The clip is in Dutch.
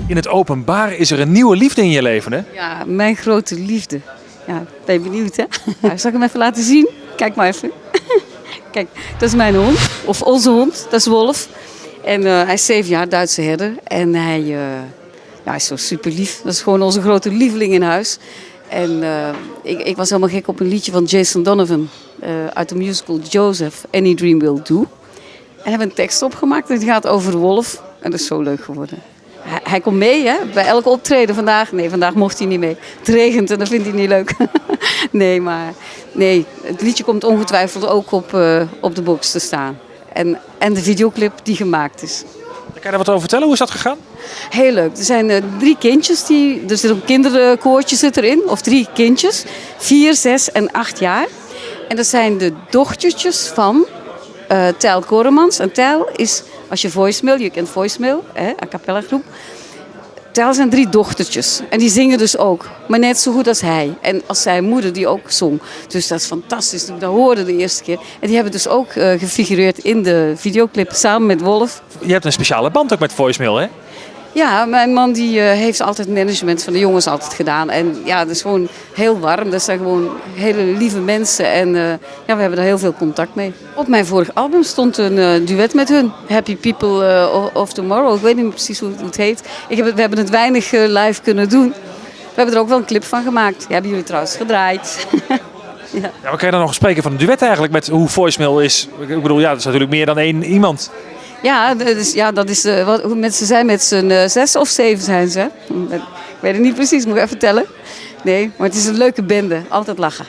In het openbaar is er een nieuwe liefde in je leven, hè? Ja, mijn grote liefde. Ja, ben je benieuwd, hè? Nou, zal ik hem even laten zien? Kijk maar even. Kijk, dat is mijn hond. Of onze hond. Dat is Wolf. En hij is 7 jaar, Duitse herder. En hij is zo super lief. Dat is gewoon onze grote lieveling in huis. En ik was helemaal gek op een liedje van Jason Donovan. Uit de musical Joseph, Any Dream Will Do. En hebben een tekst opgemaakt en die gaat over Wolf. En dat is zo leuk geworden. Hij komt mee, hè, bij elke optreden vandaag. Nee, vandaag mocht hij niet mee. Het regent en dat vindt hij niet leuk. Nee, het liedje komt ongetwijfeld ook op de box te staan. En de videoclip die gemaakt is. Kan je daar wat over vertellen? Hoe is dat gegaan? Heel leuk. Er zijn 3 kindjes. Er zit een kinderkoortje zit erin. Of 3 kindjes. 4, 6 en 8 jaar. En dat zijn de dochtertjes van Tel Koremans. En Tel is, als je voicemail, je kent voicemail, a cappella groep. Tel zijn 3 dochtertjes. En die zingen dus ook. Maar net zo goed als hij. En als zijn moeder die ook zong. Dus dat is fantastisch. Toen ik dat hoorde de eerste keer. En die hebben dus ook gefigureerd in de videoclip samen met Wolf. Je hebt een speciale band ook met voicemail, hè? Ja, mijn man die heeft altijd management van de jongens altijd gedaan. En ja, dat is gewoon heel warm. Dat zijn gewoon hele lieve mensen. En we hebben daar heel veel contact mee. Op mijn vorig album stond een duet met hun. Happy People of Tomorrow. Ik weet niet precies hoe het heet. We hebben het weinig live kunnen doen. We hebben er ook wel een clip van gemaakt. Die hebben jullie trouwens gedraaid. Ja, maar kan je dan nog spreken van een duet eigenlijk met hoe voicemail is? Ik bedoel, ja, dat is natuurlijk meer dan 1 iemand. Ja, dat is hoe mensen zijn met z'n 6 of 7 zijn ze. Ik weet het niet precies, moet ik even tellen. Nee, maar het is een leuke bende. Altijd lachen.